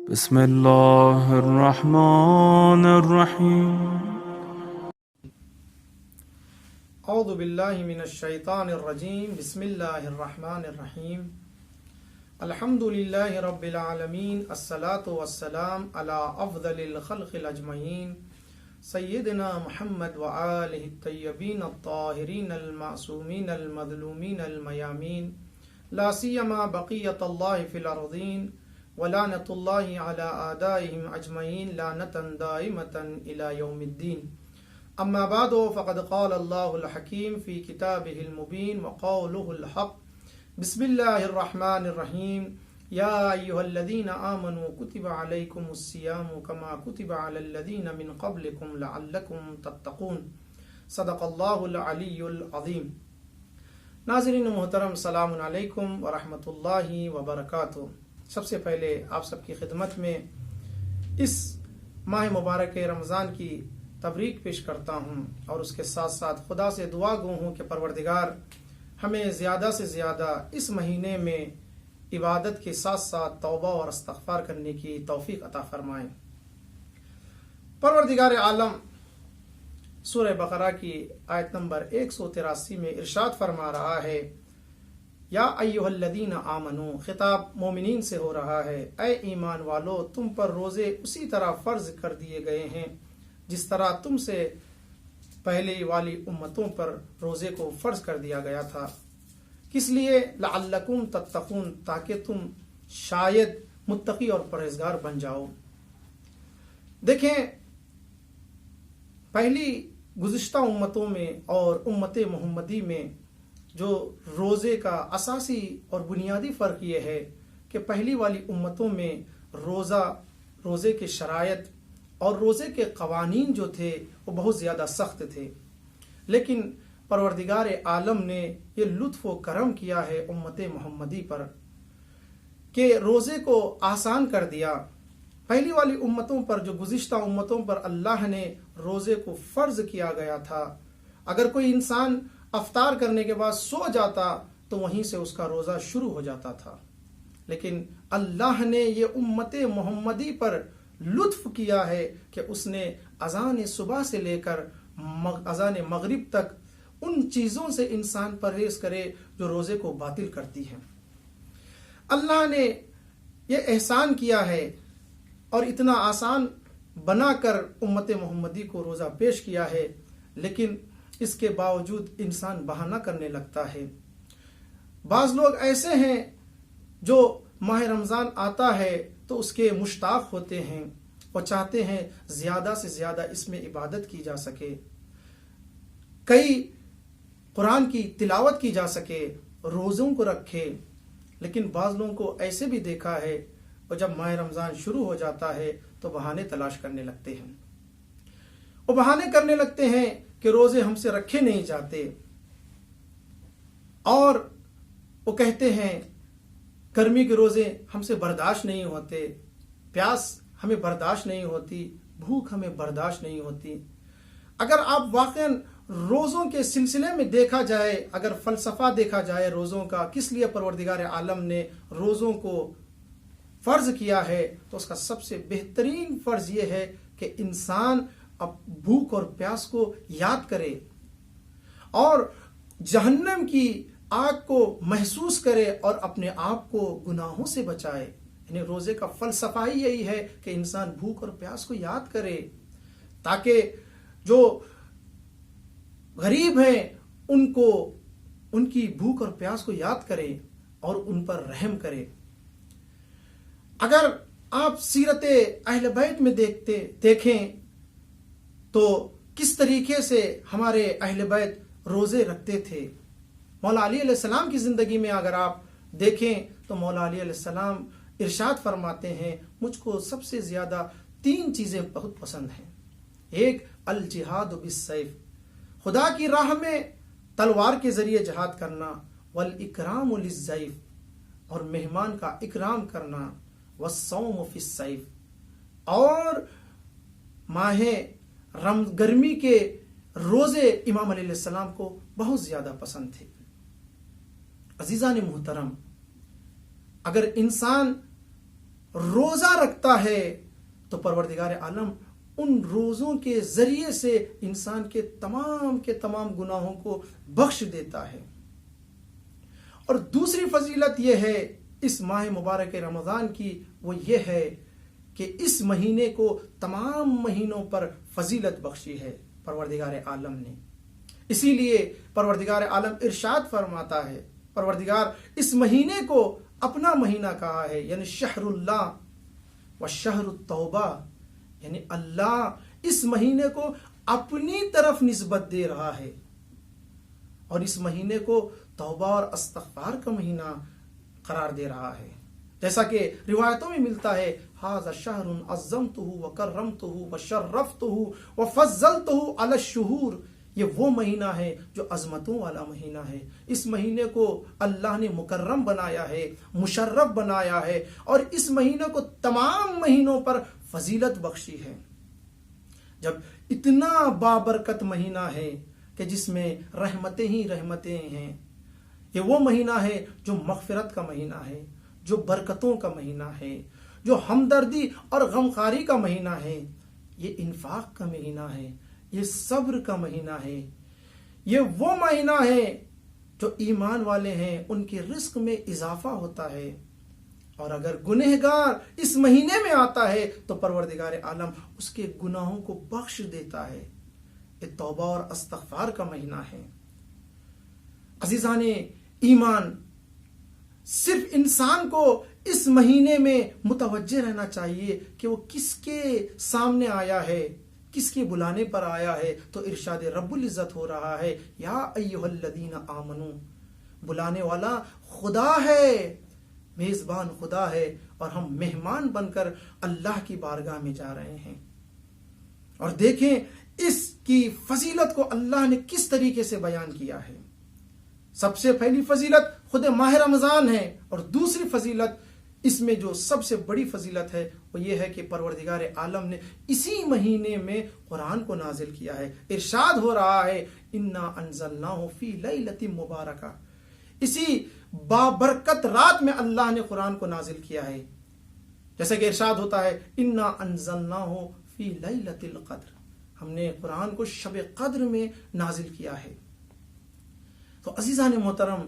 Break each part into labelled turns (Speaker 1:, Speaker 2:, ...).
Speaker 1: बिस्मिल्लाहिर्रहमानिर्रहीम।
Speaker 2: औज़ु बिल्लाहि मिनश्शैतानिर्रजीम। बिस्मिल्लाहिर्रहमानिर्रहीम। अल्हम्दुलिल्लाहि रब्बिल आलमीन। अस्सलातु वस्सलाम अला अफ़ज़लिल ख़ल्क़िल अजमईन सय्यिदिना मुहम्मद व आलिहि तय्यबीन अत्ताहिरीन अल-मासूमीन अल-मज़लूमीन अल-मयामीन ला सियमा बक़ियतुल्लाहि फ़िल अर्ज़ीन व लानतुल्लाहि अला आदाइहिम अजमईन लानतन दाइमतन इला यौमिद्दीन। अम्मा बादो फ़क़द क़ाल अल्लाहुल हकीम फ़ी किताबिहिल मुबीन व क़ौलुहुल हक़। बिस्मिल्लाहिर्रहमानिर्रहीम। या अय्युहल्लज़ीना आमनू कुतिबा अलैकुमुस्सियामु कमा कुतिबा अलल्लज़ीना मिन क़ब्लिकुम लअल्लकुम तत्तक़ून। सदक़ल्लाहुल अलीयुल अज़ीम। नाज़रीन मोहतरम, सलामुन अलैकुम व रहमतुल्लाहि व बरकातुहू। सबसे पहले आप सबकी खिदमत में इस माह मुबारक रमज़ान की तबरीक पेश करता हूँ और उसके साथ साथ खुदा से दुआ गो हूँ कि परवरदिगार हमें ज़्यादा से ज़्यादा इस महीने में इबादत के साथ साथ तौबा और इस्तग़फ़ार करने की तौफीक अता फरमाएं। परवरदिगार आलम सूरह बकरा की आयत नंबर 183 में इरशाद फरमा रहा है, या अय्युहल्लज़ीना आमनू, खिताब मोमिनीन से हो रहा है, ऐ ईमान वालो, तुम पर रोज़े उसी तरह फ़र्ज कर दिए गए हैं जिस तरह तुमसे पहले वाली उम्मतों पर रोज़े को फ़र्ज कर दिया गया था। किस लिए? लअल्लकुम तत्तक़ून, ताकि तुम शायद मुत्तकी और परहेज़गार बन जाओ। देखें, पहली गुज़िश्ता उम्मतों में और उम्मत मोहम्मदी में जो रोज़े का असासी और बुनियादी फ़र्क ये है कि पहली वाली उम्मतों में रोज़े के शरायत और रोज़े के क़वानीन जो थे वो बहुत ज़्यादा सख्त थे, लेकिन परवरदिगार आलम ने ये लुत्फ़ व करम किया है उम्मत मोहम्मदी पर कि रोज़े को आसान कर दिया। पहली वाली उम्मतों पर, जो गुज़िश्ता उम्मतों पर अल्लाह ने रोज़े को फ़र्ज़ किया गया था, अगर कोई इंसान अफ्तार करने के बाद सो जाता तो वहीं से उसका रोज़ा शुरू हो जाता था। लेकिन अल्लाह ने ये उम्मत मोहम्मदी पर लुत्फ़ किया है कि उसने अज़ान सुबह से लेकर अज़ान मगरिब तक उन चीज़ों से इंसान परहेज करे जो रोज़े को बातिल करती हैं। अल्लाह ने ये एहसान किया है और इतना आसान बनाकर उम्मत मोहम्मदी को रोज़ा पेश किया है, लेकिन इसके बावजूद इंसान बहाना करने लगता है। बाज़ लोग ऐसे हैं जो माह रमज़ान आता है तो उसके मुश्ताक होते हैं और चाहते हैं ज़्यादा से ज़्यादा इसमें इबादत की जा सके, कई कुरान की तिलावत की जा सके, रोज़ों को रखे। लेकिन बाज़ लोगों को ऐसे भी देखा है और जब माह रमज़ान शुरू हो जाता है तो बहाने तलाश करने लगते हैं। वो बहाने करने लगते हैं कि रोज़े हमसे रखे नहीं जाते और वो कहते हैं गर्मी के रोज़े हमसे बर्दाश्त नहीं होते, प्यास हमें बर्दाश्त नहीं होती, भूख हमें बर्दाश्त नहीं होती। अगर आप वाक़ई रोज़ों के सिलसिले में देखा जाए, अगर फ़लसफ़ा देखा जाए रोज़ों का, किस लिए परवरदिगार आलम ने रोज़ों को फ़र्ज़ किया है, तो उसका सबसे बेहतरीन फ़र्ज़ ये है कि इंसान अब भूख और प्यास को याद करे और जहन्नम की आग को महसूस करे और अपने आप को गुनाहों से बचाए। यानी रोज़े का फ़लसफ़ा ही यही है कि इंसान भूख और प्यास को याद करे ताकि जो गरीब हैं उनको उनकी भूख और प्यास को याद करे और उन पर रहम करे। अगर आप सीरत अहले बैत में देखें तो किस तरीके से हमारे अहले बैत रोज़े रखते थे। मौला अली अलैहिस्सलाम की ज़िंदगी में अगर आप देखें तो मौला अली अलैहिस्सलाम इरशाद फरमाते हैं, मुझको सबसे ज़्यादा 3 चीज़ें बहुत पसंद हैं। एक, अल जिहाद बिस्सैफ, खुदा की राह में तलवार के ज़रिए जहाद करना, वल इकराम लिज़्ज़ैफ, और मेहमान का इकराम करना, वस्सौम फिस्सैफ, और माहे गर्मी के रोज़े इमाम अलैहिस्सलाम को बहुत ज़्यादा पसंद थे। अज़ीज़ान मुहतरम, अगर इंसान रोजा रखता है तो परवरदिगार आलम उन रोजों के जरिए से इंसान के तमाम गुनाहों को बख्श देता है। और दूसरी फजीलत यह है इस माह मुबारक रमजान की, वो ये है कि इस महीने को तमाम महीनों पर फजीलत बख्शी है परवरदिगार आलम ने। इसीलिए परवरदिगार आलम इरशाद फरमाता है, परवरदिगार इस महीने को अपना महीना कहा है, यानी शहरुल्लाह व शहरुत तौबा, यानी अल्लाह इस महीने को अपनी तरफ निस्बत दे रहा है और इस महीने को तौबा और इस्तग़फ़ार का महीना करार दे रहा है। जैसा कि रिवायतों में मिलता है, हाज़ा शहरुन अज़्ज़मतुहु व कर्रमतुहु व शर्रफ़तुहु व फ़ज़्ज़लतुहु अला शुहूर, ये वो महीना है जो अजमतों वाला महीना है। इस महीने को अल्लाह ने मुकर्रम बनाया है, मुशर्रफ बनाया है और इस महीने को तमाम महीनों पर फजीलत बख्शी है। जब इतना बाबरकत महीना है कि जिसमें रहमतें ही रहमतें हैं, ये वो महीना है जो मग़फ़िरत का महीना है, जो बरकतों का महीना है, जो हमदर्दी और गमखारी का महीना है, ये इन्फाक का महीना है, ये सब्र का महीना है, ये वो महीना है जो ईमान वाले हैं उनके रिस्क में इजाफा होता है। और अगर गुनहगार इस महीने में आता है तो परवरदिगार आलम उसके गुनाहों को बख्श देता है। ये तौबा और इस्तग़फ़ार का महीना है। अज़ीज़ाने ईमान, सिर्फ इंसान को इस महीने में मुतवज्जे रहना चाहिए कि वो किसके सामने आया है, किसके बुलाने पर आया है, तो इरशाद रब्बुल इज़्ज़त हो रहा है, या अय्युहल्लज़ीना आमनू, बुलाने वाला खुदा है, मेज़बान खुदा है और हम मेहमान बनकर अल्लाह की बारगाह में जा रहे हैं। और देखें इसकी फजीलत को अल्लाह ने किस तरीके से बयान किया है। सबसे पहली फजीलत खुद माह रमजान है और दूसरी फजीलत, इसमें जो सबसे बड़ी फजीलत है वो ये है कि परवरदिगार आलम ने इसी महीने में कुरान को नाजिल किया है। इरशाद हो रहा है, इन्ना अंज़लनाहु फी लैलतिन मुबारका, इसी बाबरकत रात में अल्लाह ने कुरान को नाजिल किया है। जैसे कि इरशाद होता है, इन्ना अंज़लनाहु फी लैलतिल क़द्र, हमने कुरान को शब कद्र में नाजिल किया है। तो अज़ीज़ान मोहतरम,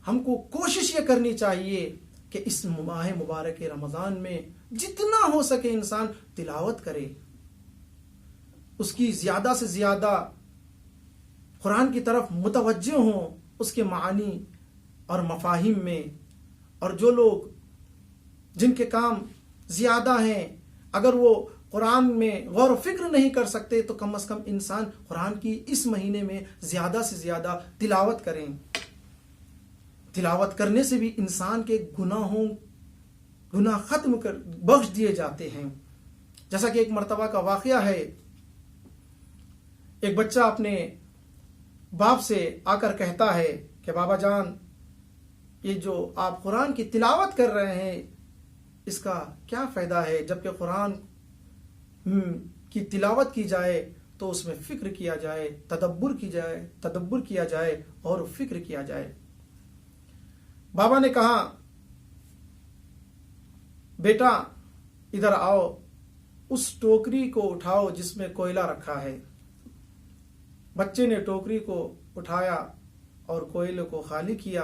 Speaker 2: हमको कोशिश ये करनी चाहिए कि इस माह मुबारक रमज़ान में जितना हो सके इंसान तिलावत करे, उसकी ज़्यादा से ज़्यादा कुरान की तरफ मुतवज्जे हों, उसके मानी और मफाहिम में। और जो लोग जिनके काम ज़्यादा हैं, अगर वो कुरान में गौर फिक्र नहीं कर सकते तो कम से कम इंसान कुरान की इस महीने में ज़्यादा से ज़्यादा तिलावत करें। तिलावत करने से भी इंसान के गुनाह खत्म कर बख्श दिए जाते हैं। जैसा कि एक मर्तबा का वाक़या है, एक बच्चा अपने बाप से आकर कहता है कि बाबा जान, ये जो आप कुरान की तिलावत कर रहे हैं इसका क्या फ़ायदा है, जबकि कुरान की तिलावत की जाए तो उसमें फ़िक्र किया जाए, तदब्बुर किया जाए और फ़िक्र किया जाए। बाबा ने कहा, बेटा इधर आओ, उस टोकरी को उठाओ जिसमें कोयला रखा है। बच्चे ने टोकरी को उठाया और कोयले को खाली किया।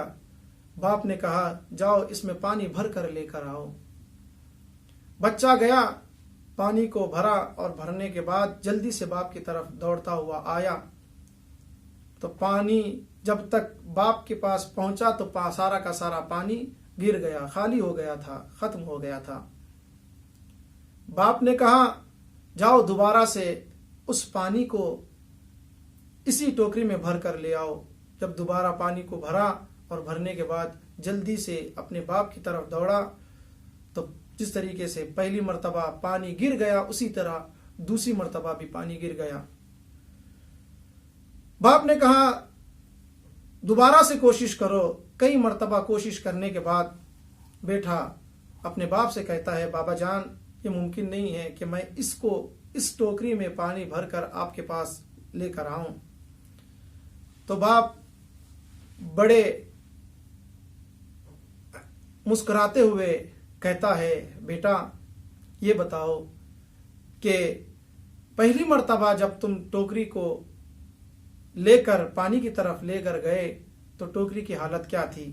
Speaker 2: बाप ने कहा, जाओ इसमें पानी भर कर लेकर आओ। बच्चा गया, पानी को भरा और भरने के बाद जल्दी से बाप की तरफ दौड़ता हुआ आया। तो पानी जब तक बाप के पास पहुंचा तो सारा का सारा पानी गिर गया, खाली हो गया था, खत्म हो गया था। बाप ने कहा, जाओ दोबारा से उस पानी को इसी टोकरी में भर कर ले आओ। जब दोबारा पानी को भरा और भरने के बाद जल्दी से अपने बाप की तरफ दौड़ा तो जिस तरीके से पहली मर्तबा पानी गिर गया उसी तरह दूसरी मर्तबा भी पानी गिर गया। बाप ने कहा, दोबारा से कोशिश करो। कई मर्तबा कोशिश करने के बाद बेटा अपने बाप से कहता है, बाबा जान, ये मुमकिन नहीं है कि मैं इस टोकरी में पानी भरकर आपके पास लेकर आऊं। तो बाप बड़े मुस्कुराते हुए कहता है, बेटा ये बताओ कि पहली मर्तबा जब तुम टोकरी को लेकर पानी की तरफ लेकर गए तो टोकरी की हालत क्या थी?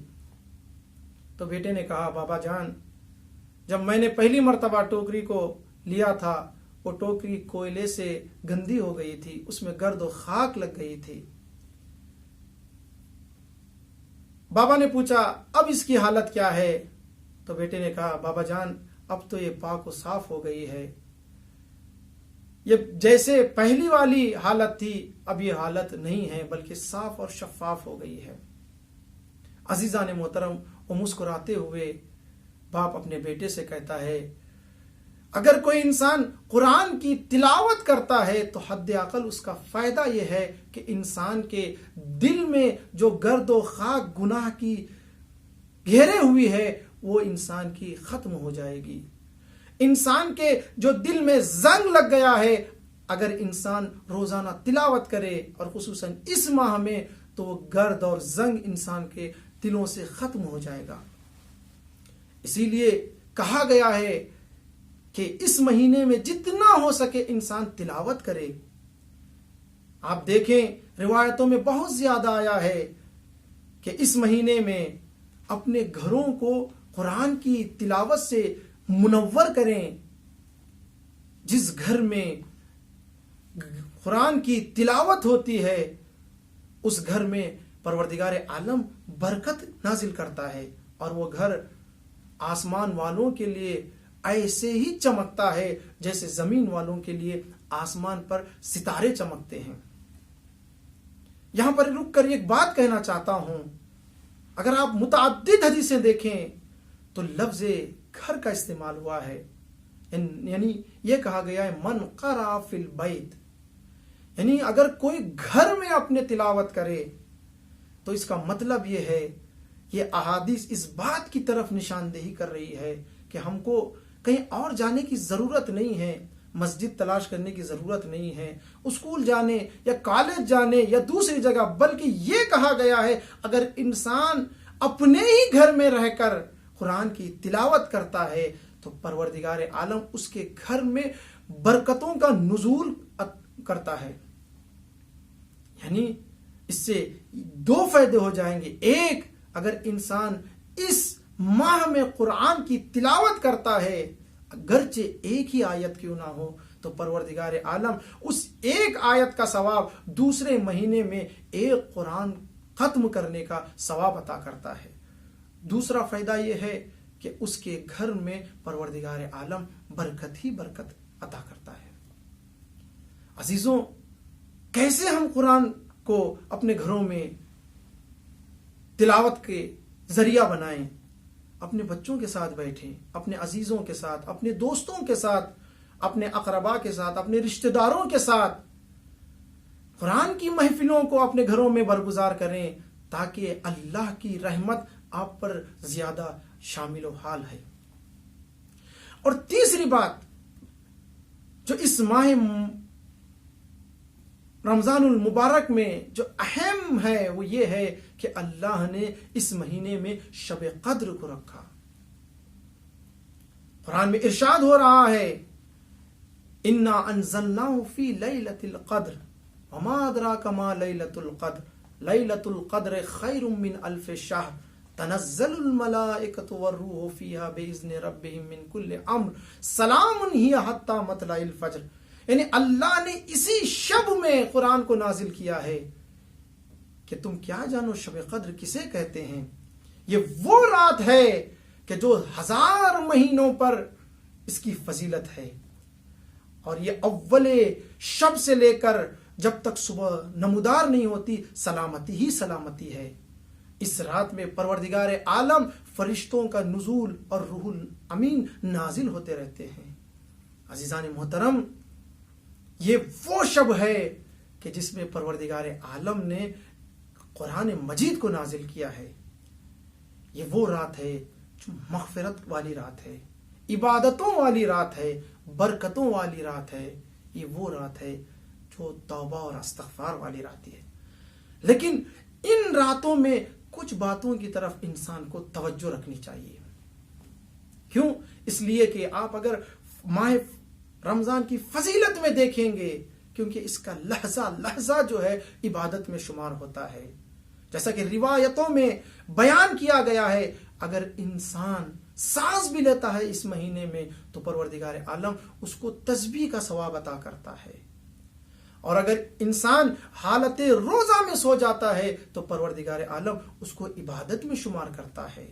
Speaker 2: तो बेटे ने कहा, बाबा जान, जब मैंने पहली मर्तबा टोकरी को लिया था वो टोकरी कोयले से गंदी हो गई थी, उसमें गर्द और खाक लग गई थी। बाबा ने पूछा, अब इसकी हालत क्या है? तो बेटे ने कहा, बाबा जान, अब तो ये पाक और साफ हो गई है। ये जैसे पहली वाली हालत थी अब ये हालत नहीं है, बल्कि साफ और शफाफ हो गई है। अजीजान मोहतरम, वो मुस्कुराते हुए बाप अपने बेटे से कहता है, अगर कोई इंसान कुरान की तिलावत करता है तो हद अकल उसका फायदा यह है कि इंसान के दिल में जो गर्द व खाक गुनाह की घेरे हुई है वो इंसान की खत्म हो जाएगी। इंसान के जो दिल में जंग लग गया है, अगर इंसान रोजाना तिलावत करे और खुसूसन इस माह में, तो वो गर्द और जंग इंसान के दिलों से खत्म हो जाएगा। इसीलिए कहा गया है कि इस महीने में जितना हो सके इंसान तिलावत करे। आप देखें रिवायतों में बहुत ज्यादा आया है कि इस महीने में अपने घरों को कुरान की तिलावत से मुनव्वर करें। जिस घर में कुरान की तिलावत होती है उस घर में परवरदिगार आलम बरकत नाजिल करता है और वो घर आसमान वालों के लिए ऐसे ही चमकता है जैसे जमीन वालों के लिए आसमान पर सितारे चमकते हैं। यहां पर रुक कर एक बात कहना चाहता हूं, अगर आप मुतअद्दिद हदीसें देखें तो लफ्ज घर का इस्तेमाल हुआ है, यानी यह कहा गया है मन क़रा फिल बैत, यानी अगर कोई घर में अपने तिलावत करे तो इसका मतलब यह है, यह अहादीस इस बात की तरफ निशानदेही कर रही है कि हमको कहीं और जाने की जरूरत नहीं है, मस्जिद तलाश करने की जरूरत नहीं है, स्कूल जाने या कॉलेज जाने या दूसरी जगह, बल्कि यह कहा गया है अगर इंसान अपने ही घर में रहकर कुरान की तिलावत करता है तो परवरदिगार आलम उसके घर में बरकतों का नुज़ूल करता है। यानी इससे दो फायदे हो जाएंगे। एक, अगर इंसान इस माह में कुरान की तिलावत करता है, अगरचे एक ही आयत क्यों ना हो, तो परवरदिगार आलम उस एक आयत का सवाब दूसरे महीने में एक कुरान खत्म करने का सवाब अता करता है। दूसरा फायदा यह है कि उसके घर में परवरदिगार आलम बरकत ही बरकत अता करता है। अजीजों, कैसे हम कुरान को अपने घरों में तिलावत के जरिया बनाएं? अपने बच्चों के साथ बैठें, अपने अजीजों के साथ, अपने दोस्तों के साथ, अपने अकरबा के साथ, अपने रिश्तेदारों के साथ कुरान की महफिलों को अपने घरों में बरगुजार करें ताकि अल्लाह की रहमत आप पर ज्यादा शामिल हाल है। और तीसरी बात जो इस माह रमजानुल मुबारक में जो अहम है वो ये है कि अल्लाह ने इस महीने में शब कद्र को रखा। कुरान में इरशाद हो रहा है, इन्ना अंज़लनाहु फी लैलतिल क़द्र वमा अदराका मा लैलतुल क़द्र लैलतुल क़द्र खैरुम मिन अल्फ शहर तनज़्ज़लुल मलाइकतु वर्रूहु फीहा बिइज़्नि रब्बिहिम मिन कुल्लि अम्र सलामुन हिया हत्ता मतलाइल फज्र। यानी अल्लाह ने इसी शब में कुरान को नाजिल किया है कि तुम क्या जानो शब कद्र किसे कहते हैं। ये वो रात है कि जो 1000 महीनों पर इसकी फजीलत है और ये अव्वले शब से लेकर जब तक सुबह नमूदार नहीं होती सलामती ही सलामती है। इस रात में परवरदिगार आलम फरिश्तों का नुज़ूल और रूहुल अमीन नाजिल होते रहते हैं। अजीजान मोहतरम, ये वो शब है कि जिसमें परवरदिगार आलम ने कुरान मजीद को नाजिल किया है। ये वो रात है जो मग़फ़िरत वाली रात है, इबादतों वाली रात है, बरकतों वाली रात है। ये वो रात है जो तौबा और इस्तिग़फ़ार वाली रात है। लेकिन इन रातों में कुछ बातों की तरफ इंसान को तवज्जो रखनी चाहिए। क्यों? इसलिए कि आप अगर माह रमजान की फजीलत में देखेंगे, क्योंकि इसका लहजा लहजा जो है इबादत में शुमार होता है। जैसा कि रिवायतों में बयान किया गया है, अगर इंसान सांस भी लेता है इस महीने में तो परवरदिगार आलम उसको तस्बीह का सवाब अता करता है। और अगर इंसान हालत रोजा में सो जाता है तो परवरदिगार आलम उसको इबादत में शुमार करता है।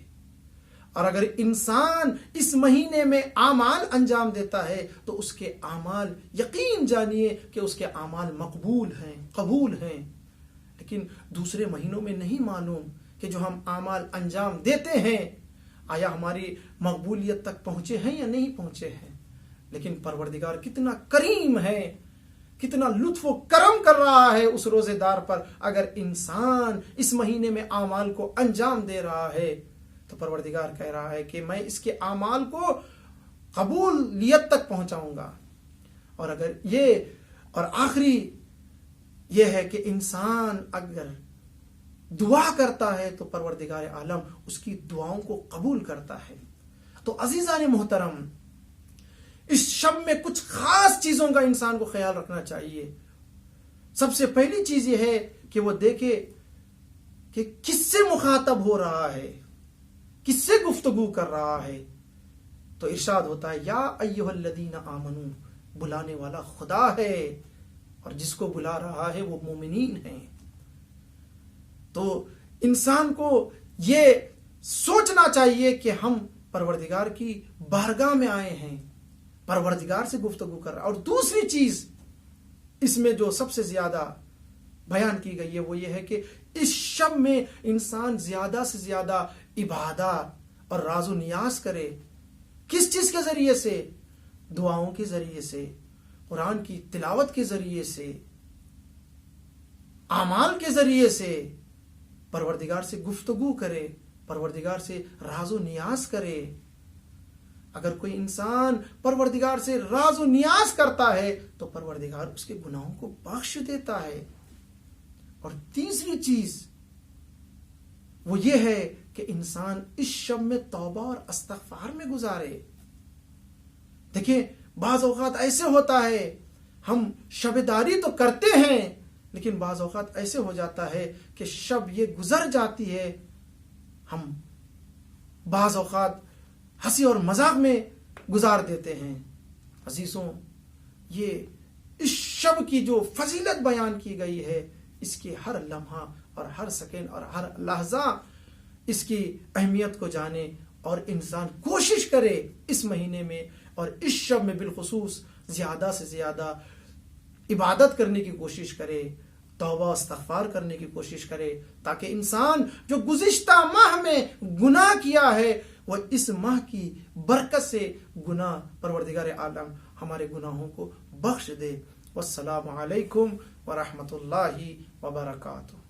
Speaker 2: और अगर इंसान इस महीने में आमाल अंजाम देता है तो उसके आमाल, यकीन जानिए कि उसके आमाल मकबूल हैं, कबूल हैं। लेकिन दूसरे महीनों में नहीं मालूम कि जो हम आमाल अंजाम देते हैं आया हमारी मकबूलियत तक पहुंचे हैं या नहीं पहुंचे हैं। लेकिन परवरदिगार कितना करीम है, कितना लुत्फ व करम कर रहा है उस रोजेदार पर। अगर इंसान इस महीने में आमाल को अंजाम दे रहा है तो परवरदिगार कह रहा है कि मैं इसके आमाल को कबूलियत तक पहुंचाऊंगा। और अगर ये, और आखिरी ये है कि इंसान अगर दुआ करता है तो परवरदिगार आलम उसकी दुआओं को कबूल करता है। तो अजीजान मोहतरम, इस शब में कुछ खास चीजों का इंसान को ख्याल रखना चाहिए। सबसे पहली चीज यह है कि वो देखे कि किससे मुखातब हो रहा है, किससे गुफ्तगू कर रहा है। तो इरशाद होता है, या अय्युहल्लज़ीना आमनू, बुलाने वाला खुदा है और जिसको बुला रहा है वो मोमिनीन है। तो इंसान को ये सोचना चाहिए कि हम परवरदिगार की बारगाह में आए हैं, परवरदिगार से गुफ्तगू कर रहा है। और दूसरी चीज इसमें जो सबसे ज्यादा बयान की गई है वो ये है कि इस शब में इंसान ज्यादा से ज्यादा इबादत और राजो नियाज करे। किस चीज के जरिए से? दुआओं के जरिए से, कुरान की तिलावत के जरिए से, आमाल के जरिए से परवरदिगार से गुफ्तगू करे, परवरदिगार से राजो नियाज करे। अगर कोई इंसान परवरदिगार से राजो नियाज करता है तो परवरदिगार उसके गुनाहों को बख्श देता है। और तीसरी चीज वो ये है कि इंसान इस शब में तौबा और इस्तिग़फ़ार में गुजारे। देखिए, बाज़ औक़ात ऐसे होता है हम शबेदारी तो करते हैं, लेकिन बाज़ औक़ात ऐसे हो जाता है कि शब ये गुजर जाती है, हम बाज़ औक़ात हंसी और मजाक में गुजार देते हैं। अजीजों, ये इस शब की जो फजीलत बयान की गई है, इसके हर लम्हा और हर सेकंड और हर लहजा इसकी अहमियत को जाने और इंसान कोशिश करे इस महीने में और इस शब में बिलखुसूस ज्यादा से ज्यादा इबादत करने की कोशिश करे, तौबा इस्तिग़फ़ार करने की कोशिश करे, ताकि इंसान जो गुज़िश्ता माह में गुनाह किया है वह इस माह की बरकत से गुनाह परवरदिगार आलम हमारे गुनाहों को बख्श दे। वस्सलामु अलैकुम व रहमतुल्लाहि व बरकातुहू।